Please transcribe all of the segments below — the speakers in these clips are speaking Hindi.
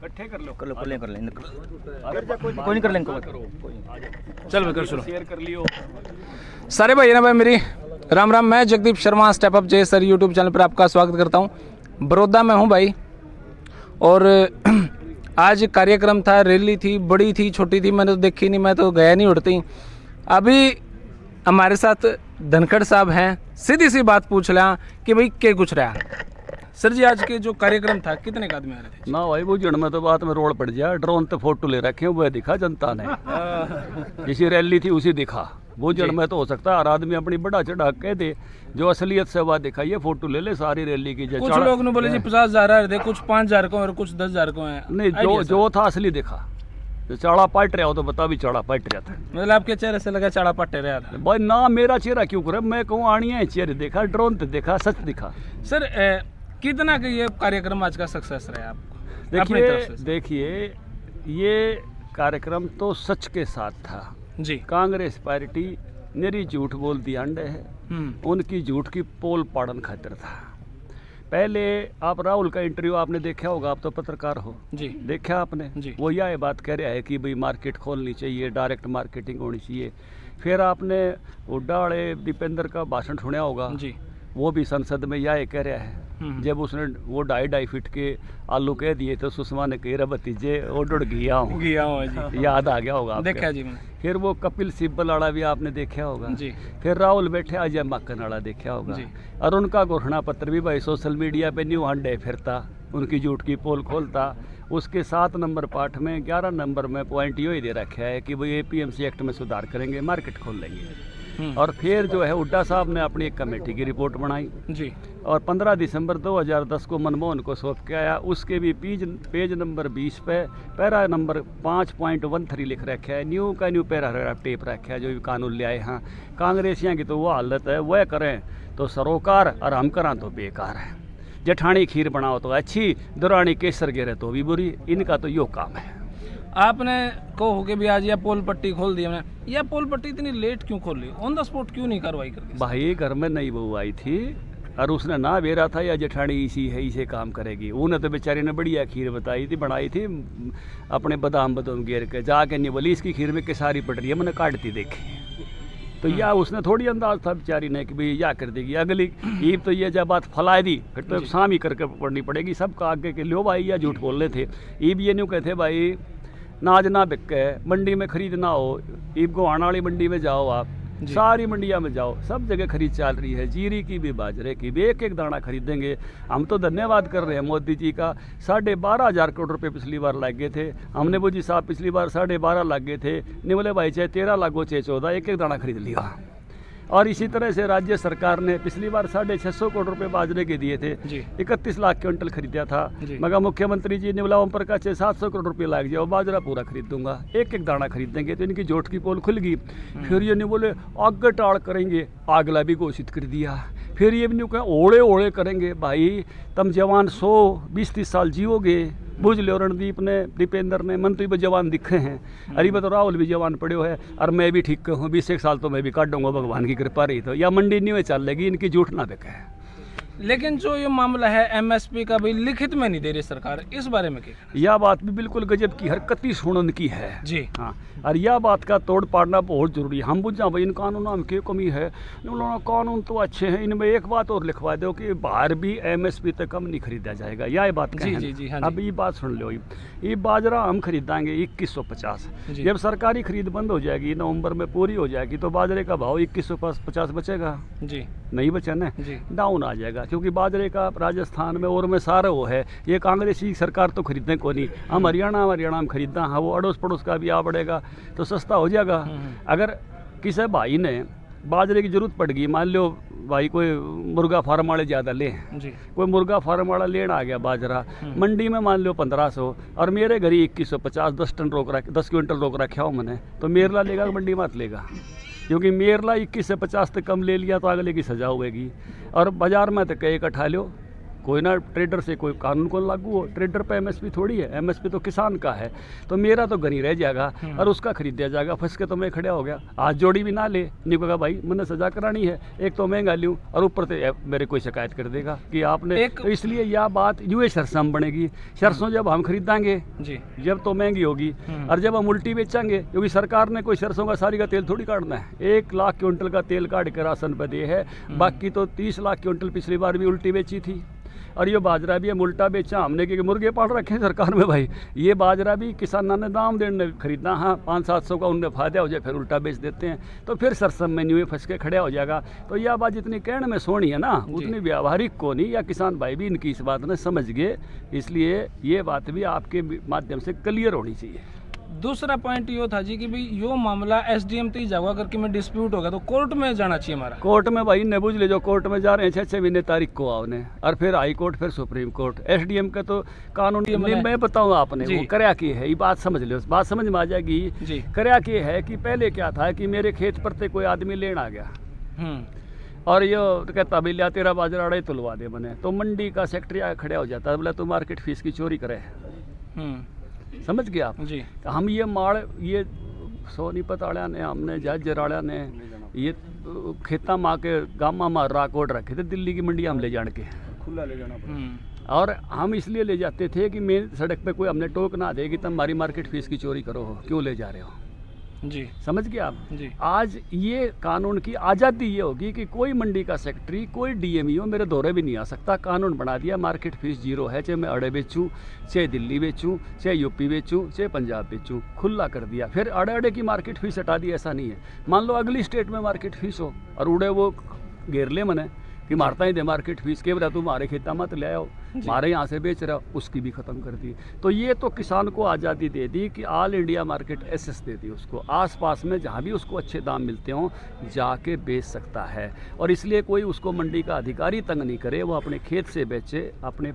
इकट्ठे कर लो, कर लो, कर लें अरे कोई नहीं, कर लें चल भाई कर शुरू, शेयर कर लियो सारे भाई ना भाई मेरी राम राम। मैं जगदीप शर्मा स्टेप अप जे सर यूट्यूब चैनल पर आपका स्वागत करता हूँ। बड़ौदा में हूँ भाई, और आज कार्यक्रम था, रैली थी, बड़ी थी छोटी थी मैंने तो देखी नहीं, मैं तो गया नहीं उड़ती। अभी हमारे साथ धनखड़ साहब हैं, सीधी सी बात पूछ रहा कि भाई क्या कुछ रहा सर जी। आज के जो कार्यक्रम था कितने का आदमी आ रहे थे? ना भाई वो जड़ में तो बात में रोड पड़ गया, ड्रोन तो फोटो ले रखे हैं, वह दिखा जनता ने जिसी रैली थी उसी दिखा। वो जड़ में तो हो सकता है हर आदमी अपनी बड़ा चढ़ा कह दे, जो असलियत से बात दिखा, ये फोटो ले ले सारी रैली की। कुछ लोग ने बोले जी 50,000 आ रहे थे, कुछ 5,000 को और कुछ 10,000 को है। नहीं, जो था असली दिखा। चाड़ा पट रहा हो तो बता भी चाड़ा पट रहा था, मतलब आपके चेहरे से लगा चाड़ा पट्टे रहा था। भाई ना मेरा चेहरा क्यों करे, मैं कहूँ आनिया चेहरे देखा, ड्रोन तो देखा, सच दिखा। सर कितना का ये कार्यक्रम आज का सक्सेस रहा आपको? देखिए ये कार्यक्रम तो सच के साथ था जी। कांग्रेस पार्टी मेरी झूठ बोलती अंडे है, उनकी झूठ की पोल पाड़न खातिर था। पहले आप राहुल का इंटरव्यू आपने देखा होगा, आप तो पत्रकार हो जी, देखा आपने जी। वो यह बात कह रहा है कि भाई मार्केट खोलनी चाहिए, डायरेक्ट मार्केटिंग होनी चाहिए। फिर आपने हुड्डा वाले दीपेंद्र का भाषण सुना होगा जी, वो भी संसद में यह कह रहा है। जब उसने वो 2.5 फीट के आलू कह दिए तो सुषमा ने कही, भतीजे ओडुड़ गया हूँ जी। याद आ गया होगा आपके। देखा जी मैंने। फिर वो कपिल सिब्बल वाला भी आपने देखा होगा जी। फिर राहुल बैठे अजय माकन वाला देखा होगा जी। और उनका घोषणा पत्र भी भाई सोशल मीडिया पे न्यू हंडे फिरता, उनकी झूठ की पोल खोलता। उसके 7 नंबर पाठ में 11 नंबर में पॉइंट यो ही दे रखा है कि भाई APMC एक्ट में सुधार करेंगे, मार्केट खोल लेंगे। और फिर जो है हुड्डा साहब ने अपनी एक कमेटी की रिपोर्ट बनाई जी, और 15 दिसंबर 2010 को मनमोहन को सौंप के आया। उसके भी पेज नंबर 20 पे पैरा नंबर 5.13 लिख रखा है, न्यू का न्यू पैराग्राफ टेप रखा है, जो भी कानून ले आए। हाँ, कांग्रेसियाँ की तो वो हालत है, वह करें तो सरोकार और हम करा तो बेकार है। जेठानी खीर बनाओ तो अच्छी, दुरानी केसर गिरे तो भी बुरी, इनका तो यो काम है। आपने कहो कि भी आज यह पोल पट्टी खोल दी हमने, यह पोल पट्टी इतनी लेट क्यों खोल ली? ऑन द स्पॉट क्यों नहीं कार्रवाई कर दी? भाई घर में नई बहू आई थी और उसने ना बेरा था या जेठानी इसी है, इसे काम करेगी। उन्हें तो बेचारी ने बढ़िया खीर बताई थी, बनाई थी अपने बादाम गिर के, जाके नहीं बोली इसकी खीर में केसारी पट रही है, मैंने काटती देखी। तो या उसने थोड़ी अंदाज था बेचारी ने कि भाई या कर देगी अगली ईब, तो ये जब बात फैला दी फिर तो शाम ही करके पड़नी पड़ेगी सबका आगे के लो भाई, या झूठ बोल रहे थे। ईब ये न्यू कहते भाई नाज ना बिके, मंडी में खरीद ना हो, ईब को आने वाली मंडी में जाओ, आप सारी मंडिया में जाओ, सब जगह खरीद चल रही है, जीरी की भी बाजरे की भी, एक एक दाना खरीदेंगे। हम तो धन्यवाद कर रहे हैं मोदी जी का, 12,500 करोड़ रुपए पिछली बार लग गए थे। हमने वो जी साहब पिछली बार 12.5 लग गए थे, नहीं बोले भाई चाहे 13 लाख हो चाहे 14, एक एक दाना खरीद लिया। और इसी तरह से राज्य सरकार ने पिछली बार 650 करोड़ रुपए बाजरे के दिए थे, 31 लाख क्विंटल खरीदा था। मगर मुख्यमंत्री जी ने बोला ओम प्रकाश 700 करोड़ रुपए लग जाओ, बाजरा पूरा खरीद दूंगा, एक एक दाना खरीदेंगे। तो इनकी जोट की पोल खुल गई। फिर ये नहीं बोले आगे टाड़ करेंगे, आगला भी घोषित कर दिया। फिर ये भी नहीं कहा ओढ़े ओढ़े करेंगे, भाई तुम जवान 100-20-30 साल जियोगे। बुझ लो रणदीप ने, दीपेंद्र ने, मंत्री भी जवान दिखे हैं, अरे तो राहुल भी जवान पड़े हो है, और मैं भी ठीक हूँ, 20 साल तो मैं भी काट दूंगा, भगवान की कृपा रही तो, या मंडी नहीं में चल लेगी, इनकी झूठ ना बिके। लेकिन जो ये मामला है MSP का भी लिखित में नहीं दे रही सरकार, इस बारे में क्या? यह बात भी बिल्कुल गजब की हरकती सुनन की है जी। हाँ, और यह बात का तोड़ पाड़ना बहुत जरूरी है। हम बुझा भाई इन कानूनों में क्या कमी है, कानून तो अच्छे हैं, इनमें एक बात और लिखवा दो कि बाहर भी MSP तक कम नहीं खरीदा जाएगा, यह बात जी। अब ये बात सुन लो, ये बाजरा हम खरीदांगे 2150, जब सरकारी खरीद बंद हो जाएगी, नवंबर में पूरी हो जाएगी, तो बाजरे का भाव 2150 बचेगा जी? नहीं बचा ना, डाउन आ जाएगा। क्योंकि बाजरे का राजस्थान में और में सारा वो है, ये कांग्रेसी सरकार तो खरीदने को नहीं, हम हरियाणा में खरीदना है, वो अड़ोस पड़ोस का भी आ पड़ेगा तो सस्ता हो जाएगा। अगर किसी भाई ने बाजरे की जरूरत पड़ गई, मान लो भाई कोई मुर्गा फार्म वाले ज़्यादा ले, कोई मुर्गा फार्म वाला लेना आ गया बाजरा, मंडी में मान लो 1500 और मेरे घर ही 2150, 10 क्विंटल रोक रखा हो मैंने, तो मेरला लेगा कि मंडी मत लेगा? क्योंकि मेरला 21 से 50 तक कम ले लिया तो अगले की सजा होगी। और बाजार में तो कई इकट्ठा लो, कोई ना ट्रेडर से कोई कानून को लागू हो, ट्रेडर पे एमएसपी थोड़ी है, एमएसपी तो किसान का है। तो मेरा तो गनी रह जाएगा और उसका खरीदा जाएगा, फंस के तो मैं खड़ा हो गया। आज जोड़ी भी ना ले, नहीं कहा भाई मैंने सजा करानी है, एक तो महंगा लूँ और ऊपर से मेरे कोई शिकायत कर देगा कि आपने तो इसलिए यह बात यूँ सरसों बनेगी। सरसों जब हम खरीदेंगे जी जब तो महंगी होगी, और जब हम उल्टी बेचेंगे, क्योंकि सरकार ने कोई सरसों का सारी का तेल थोड़ी काटना है। 1 लाख क्विंटल का तेल काट के राशन पे दे है, बाकी तो 30 लाख क्विंटल पिछली बार भी उल्टी बेची थी। और ये बाजरा भी हम उल्टा बेचा हमने, क्योंकि मुर्गे पाल रखे हैं सरकार में भाई। ये बाजरा भी किसानों ने दाम देने खरीदना, हाँ 500-700 का उनने फायदा हो जाए, फिर उल्टा बेच देते हैं, तो फिर सरसम में न्यू फंस के खड़ा हो जाएगा। तो यह बात जितनी कहने में सोनी है ना, उतनी व्यावहारिक को नहीं, या किसान भाई भी इनकी इस बात ने समझ गए। इसलिए ये बात भी आपके माध्यम से क्लियर होनी चाहिए। दूसरा पॉइंट यो था जी कि भाई यो मामला एसडीएम तक जावा करके में डिस्प्यूट होगा तो कोर्ट में जाना चाहिए हमारा। कोर्ट में भाई ने बुझ ले, जो कोर्ट में जा रहे हैं 6 महीने तारीख को आवने, और फिर हाई कोर्ट, फिर सुप्रीम कोर्ट। एसडीएम का तो कानून मैं बताऊँ आपने वो करया की है, ये बात समझ लो, बात समझ में आ जाएगी। करया की है कि पहले क्या था कि मेरे खेत पर ते कोई आदमी लेने आ गया और ये तो कहता भी लिया तेरा बाजरा अड़े तुलवा दे बने, तो मंडी का सेक्रेटरी आगे खड़ा हो जाता है, बोला तू मार्केट फीस की चोरी करे। समझ गया आप जी। तो हम ये माड़ ये सोनीपत आड़िया ने, हमने जहाजर आड़िया ने ये खेता माँ के गामा माँ राकोट रखे थे, दिल्ली की मंडी हम ले जाने के खुला ले जाना और हम इसलिए ले जाते थे कि मेन सड़क पे कोई हमने टोक ना दे कि तुम हमारी मार्केट फीस की चोरी करो, क्यों ले जा रहे हो जी। समझ गए आप जी। आज ये कानून की आज़ादी ये होगी कि कोई मंडी का सेक्रेटरी, कोई डीएमईओ मेरे दौरे भी नहीं आ सकता। कानून बना दिया, मार्केट फीस 0 है, चाहे मैं अड़े बेचूं, चाहे दिल्ली बेचूं, चाहे यूपी बेचूं, चाहे पंजाब बेचूं, खुला कर दिया। फिर अड़े की मार्केट फीस हटा दी, ऐसा नहीं है। मान लो अगली स्टेट में मार्केट फीस हो और उड़े वो घेर ले मने कि मारता ही दे मार्केट फीस के बता तू हमारे खेता मत ले आओ, हमारे यहाँ से बेच रहा, उसकी भी ख़त्म कर दी। तो ये तो किसान को आज़ादी दे दी कि ऑल इंडिया मार्केट एसेस दे दी उसको, आसपास में जहाँ भी उसको अच्छे दाम मिलते हों जाके बेच सकता है। और इसलिए कोई उसको मंडी का अधिकारी तंग नहीं करे, वो अपने खेत से बेचे, अपने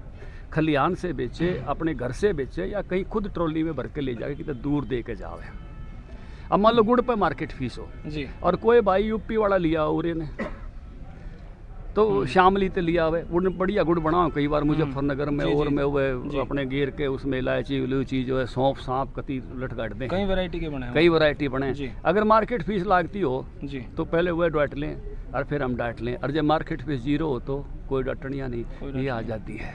खलिहान से बेचे, अपने घर से बेचे, या कहीं खुद ट्रॉली में भर के ले जाके कितना दूर दे के जावे। अब मान लो गुड़ पे मार्केट फीस हो जी, और कोई भाई यूपी वाला लिया उरे ने तो शामली ते लिया हुए, उन्होंने बढ़िया गुड़ बनाओ कई बार मुजफ्फरनगर में और में वो अपने घेर के उसमें इलायची इलायची जो है सौंफ सांप कती लटकाट दें, कई वैरायटी बने। अगर मार्केट फीस लागती हो जी तो पहले वह डांट लें और फिर हम डांट लें, और जब मार्केट फीस 0 हो तो कोई डांटनिया नहीं। ये आज़ादी है,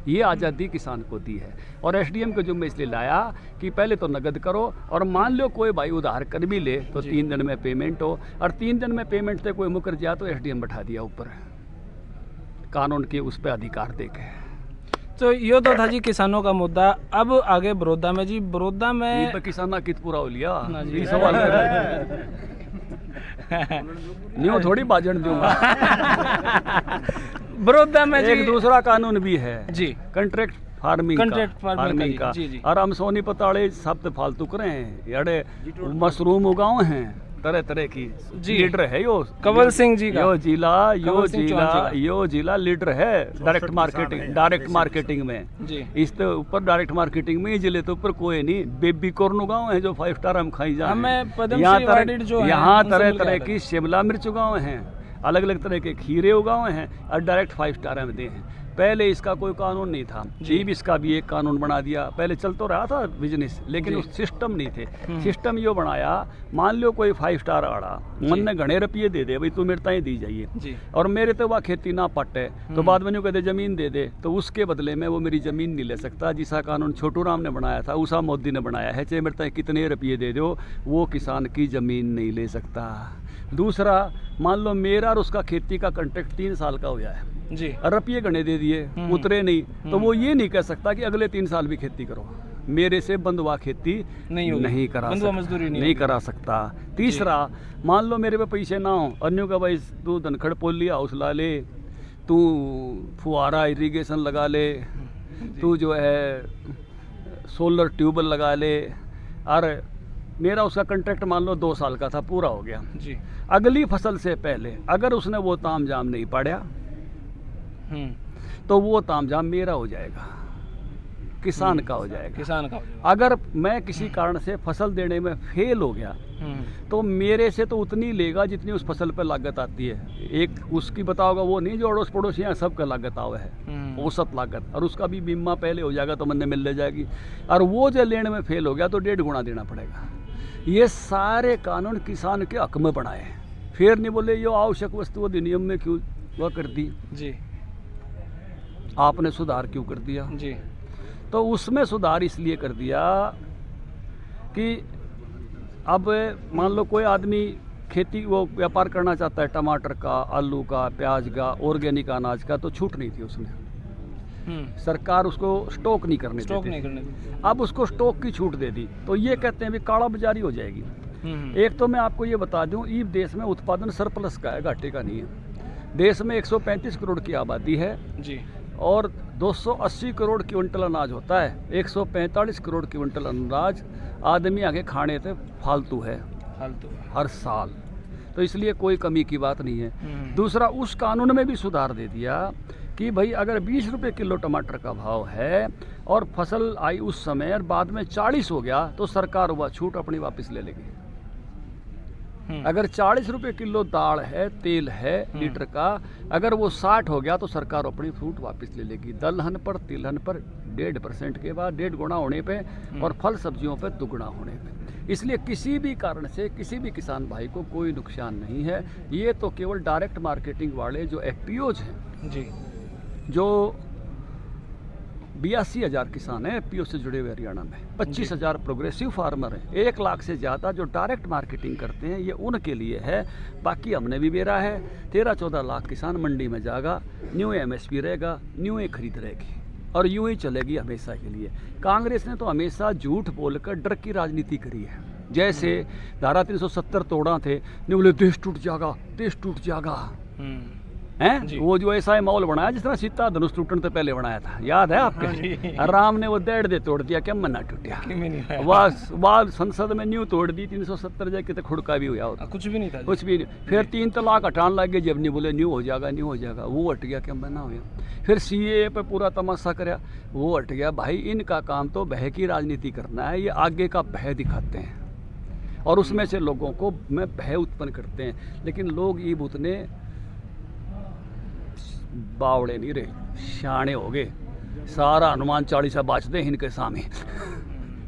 ये आज़ादी किसान को दी है। और एसडीएम को जुम्मे इसलिए लाया कि पहले तो नगद करो, और मान लो कोई भाई उधार कर भी ले तो 3 दिन में पेमेंट हो, और 3 दिन में पेमेंट से कोई मुकर जाए तो एसडीएम बैठा दिया ऊपर कानून के उस पर अधिकार दे के। तो ये तो था जी किसानों का मुद्दा। अब आगे बड़ौदा में जी, बड़ौदा में किसाना कित पूरा हो लिया ये सवाल नहीं थोड़ी बाजन दूंगा। बड़ौदा में एक दूसरा कानून भी है जी, कंट्रैक्ट फार्मिंग का जी। और हम सोनीपत वाले सब फालतू करे हैं, अड़े मशरूम उगाओ हैं तरह तरह की जी। लीडर है यो कंवल सिंह जी का, यो जिला लीडर है डायरेक्ट मार्केटिंग में जी। इसके ऊपर डायरेक्ट मार्केटिंग में जिले तो ऊपर कोई नहीं। बेबी कॉर्न उगाओ है जो 5 स्टार हम खाई जाए, यहाँ तरह तरह की शिमला मिर्च उगाओ हैं, अलग अलग तरह के खीरे उगाए हैं, और डायरेक्ट 5 स्टार में दे हैं। पहले इसका कोई कानून नहीं था जी, इसका भी एक कानून बना दिया। पहले चल तो रहा था बिजनेस, लेकिन उस सिस्टम नहीं थे। सिस्टम यो बनाया, मान लो कोई 5 स्टार आड़ा मन ने घने रुपये दे दे भाई तू मेरे ताई दी जाइए, और मेरे तो वह खेती ना पट है, तो बाद में यूँ कहते जमीन दे दे, तो उसके बदले में वो मेरी जमीन नहीं ले सकता। जिसा कानून छोटू राम ने बनाया था उसा मोदी ने बनाया है, चाहे मेरे ताई कितने रुपये दे दो वो किसान की जमीन नहीं ले सकता। दूसरा, मान लो मेरा और उसका खेती का कॉन्ट्रैक्ट 3 साल का हो है जी, और रुपये गणे दे दिए उतरे नहीं, तो वो ये नहीं कह सकता कि अगले 3 साल भी खेती करो। मेरे से बंधुआ खेती नहीं करा सकता, मजदूरी नहीं करा सकता। तीसरा, मान लो मेरे पे पैसे ना हो, अन्यों का भाई तू धनखड़ पोली हाउस ला ले, तू फुहारा इरिगेशन लगा ले, तू जो है सोलर ट्यूबवेल लगा ले, और मेरा उसका कॉन्ट्रैक्ट मान लो 2 साल का था, पूरा हो गया जी। अगली फसल से पहले अगर उसने वो तामझाम नहीं पड़ा तो वो तामझाम मेरा हो जाएगा। किसान का हो जाएगा। किसान का हो जाएगा। अगर मैं किसी कारण से फसल देने में फेल हो गया तो मेरे से तो उतनी लेगा जितनी उस फसल पर लागत आती है। एक उसकी बताओगा वो नहीं, जो अड़ोस पड़ोसी हैं सबका लागत आवा है, औसत लागत, और उसका भी बीमा पहले हो जाएगा तो मन मिल ले जाएगी। और वो जो लेने में फेल हो गया तो 1.5 गुना देना पड़ेगा। ये सारे कानून किसान के हक में बनाए हैं। फिर नहीं बोले ये आवश्यक वस्तु अधिनियम में क्यों वह कर दी जी, आपने सुधार क्यों कर दिया जी। तो उसमें सुधार इसलिए कर दिया कि अब मान लो कोई आदमी खेती वो व्यापार करना चाहता है, टमाटर का, आलू का, प्याज का, ऑर्गेनिक अनाज का, तो छूट नहीं थी उसमें। सरकार उसको स्टॉक नहीं करने स्टॉक देती। नहीं करने देती। अब उसको स्टॉक की छूट दे दी तो ये कहते हैं भी काला बाजारी हो जाएगी। एक तो मैं आपको ये बता दूं, ई देश में उत्पादन सरप्लस का है, घाटे का नहीं है। देश में 135 करोड़ की आबादी है जी, और 280 करोड़ क्विंटल अनाज होता है। 145 करोड़ क्विंटल अनाज आदमी आगे खाने से फालतू है हर साल, तो इसलिए कोई कमी की बात नहीं है। दूसरा, उस कानून में भी सुधार दे दिया कि भाई अगर 20 रुपये किलो टमाटर का भाव है और फसल आई उस समय और बाद में 40 हो गया तो सरकार वह छूट अपनी वापस ले लेगी। अगर 40 रुपये किलो दाल है, तेल है लीटर का, अगर वो 60 हो गया तो सरकार अपनी छूट वापस ले लेगी। दलहन पर, तिलहन पर 1.5% के बाद 1.5 गुना होने पे और फल सब्जियों पे दुगुना होने पे। इसलिए किसी भी कारण से किसी भी किसान भाई को कोई नुकसान नहीं है। ये तो केवल डायरेक्ट मार्केटिंग वाले जो एफपीओज हैं जी, जो 82,000 किसान हैं एफपीओ से जुड़े हुए हरियाणा में, 25,000 प्रोग्रेसिव फार्मर हैं, 1 लाख से ज़्यादा जो डायरेक्ट मार्केटिंग करते हैं, ये उनके लिए है। बाकी हमने भी बेरा है, 13-14 लाख किसान मंडी में जाएगा, न्यू एमएसपी रहेगा, न्यू ही खरीद रहेगी और यूं ही चलेगी हमेशा के लिए। कांग्रेस ने तो हमेशा झूठ बोलकर डर की राजनीति करी है। जैसे धारा 370 तोड़ा थे, नहीं बोले देश टूट जाएगा, देश टूट जाएगा, हैं? वो जो ऐसा ही माहौल बनाया जिस तरह सीता धनुष टूटने से पहले बनाया था, याद है आपके? राम ने वो 1.5 दे तोड़ दिया, क्या मन्ना टूटा? वाह संसद में न्यू तोड़ दी 370 जाके तो खुड़का भी हुआ होता, कुछ भी नहीं था, कुछ भी नहीं। फिर 3 तलाक हटाने लग गए, जब नहीं बोले न्यू हो जाएगा, न्यू हो जाएगा, वो हट गया, क्या मन्ना हो गया। फिर सीए पे पूरा तमाशा कराया, वो हट गया। भाई इनका काम तो भय की राजनीति करना है, ये आगे का भय दिखाते हैं और उसमें से लोगों को में भय उत्पन्न करते हैं। लेकिन लोग ये उतने बावड़े नहीं रहे, शाणे हो गए, सारा हनुमान चालीसा बाजते हैं इनके सामने।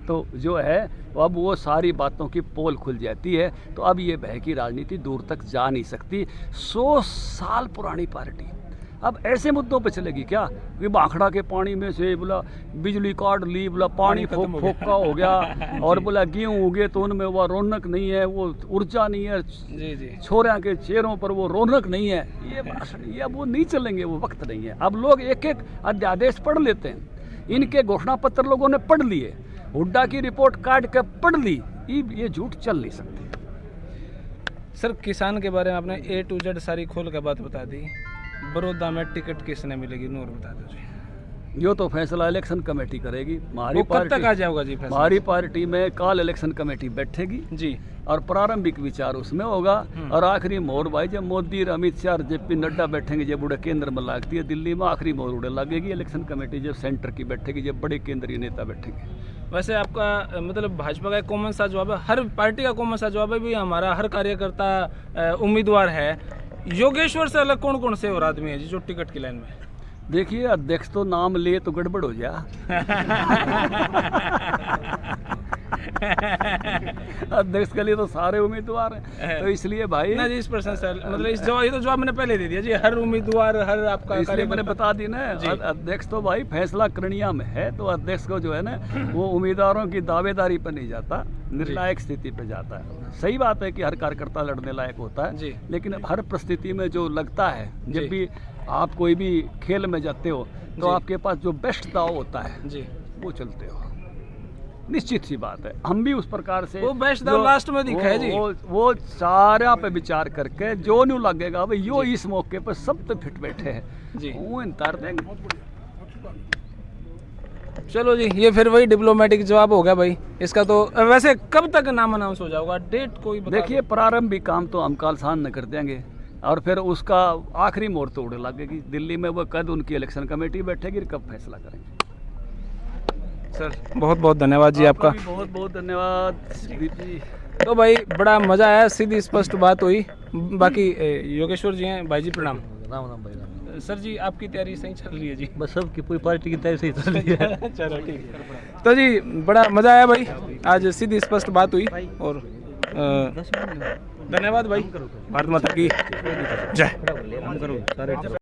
तो जो है अब वो सारी बातों की पोल खुल जाती है। तो अब ये भय की राजनीति दूर तक जा नहीं सकती। 100 साल पुरानी पार्टी अब ऐसे मुद्दों पे चलेगी क्या? कि बाखड़ा के पानी में से बोला बिजली काट ली, बोला पानी फोका हो गया और बोला गेहूँ उगे तो उनमें वो रौनक नहीं है, वो ऊर्जा नहीं है, जी। छोरिया के चेहरों पर वो रौनक नहीं है। ये भाषण ये अब वो नहीं चलेंगे, वो वक्त नहीं है। अब लोग एक एक अध्यादेश पढ़ लेते हैं। इनके घोषणा पत्र लोगों ने पढ़ लिए, हुड्डा की रिपोर्ट काट के पढ़ ली, ये झूठ चल नहीं सकती। सर किसान के बारे में आपने A to Z सारी खोल के बात बता दी। बड़ौदा में टिकट किसने मिलेगी, नूर बता दो जी। यो तो फैसला इलेक्शन कमेटी करेगी। वो कब तक आ जाएगा जी फैसला? हमारी पार्टी में काल इलेक्शन कमेटी बैठेगी जी और प्रारंभिक विचार उसमें होगा और आखिरी मोहर भाई जब मोदी अमित शाह जेपी नड्डा बैठेंगे, जब बड़े केंद्र में लगती है दिल्ली में, आखिरी मोहर उड़े लगेगी इलेक्शन कमेटी जब सेंटर की बैठेगी, जब बड़े केंद्रीय नेता बैठेंगे। वैसे आपका मतलब भाजपा का कॉमन सा जवाब है, हर पार्टी का कॉमन सा जवाब है भी हमारा हर कार्यकर्ता उम्मीदवार है। योगेश्वर से अलग कौन कौन से और आदमी है जी जो टिकट की लाइन में? देखिए अध्यक्ष तो नाम ले तो गड़बड़ हो जा। अध्यक्ष के लिए तो सारे उम्मीदवार हैं, तो इसलिए भाई ना जी इस प्रश्न से मतलब इस जवाब, ये तो जवाब मैंने पहले दे दिया जी, हर उम्मीदवार हर आपका, इसलिए मैंने बता दी ना। अध्यक्ष तो भाई फैसला करणिया में है, तो अध्यक्ष को जो है ना वो उम्मीदवारों की दावेदारी पर नहीं जाता, निर्णायक स्थिति पे जाता है। सही बात है कि हर कार्यकर्ता लड़ने लायक होता है, लेकिन हर परिस्थिति में जो लगता है, जब भी आप कोई भी खेल में जाते हो तो आपके पास जो बेस्ट दाव होता है जी वो चलते हो, निश्चित सी बात है। हम भी उस प्रकार से वो बेस्ट दाव लास्ट में दिखा है जी, वो सारा पे विचार करके जो न्यू लगेगा भाई यो इस मौके पर सब तो फिट बैठे हैं जी, वो इंतजार देंगे। चलो जी, ये फिर वही डिप्लोमेटिक जवाब हो गया भाई इसका। तो वैसे कब तक नाम अनाउंस हो जाएगा, डेट कोई बता? देखिए प्रारंभिक काम तो हम कल शाम में कर देंगे और फिर उसका आखिरी मोड़ तो उड़े लगेगी दिल्ली में। वो कद उनकी इलेक्शन कमेटी बैठेगी, कब फैसला करेंगे। सर बहुत बहुत धन्यवाद जी आपका। बहुत बहुत धन्यवाद दीप जी। तो भाई बड़ा मज़ा आया, सीधी स्पष्ट बात हुई। बाकी योगेश्वर जी हैं, भाई जी प्रणाम। राम राम भाई राम। सर जी आपकी तैयारी सही चल रही है जी? बस सबकी पूरी पार्टी की तैयारी सही चल रही है। चलो ठीक है। तो जी बड़ा मज़ा आया भाई, आज सीधी स्पष्ट बात हुई और धन्यवाद भाई। भारत माता की जय।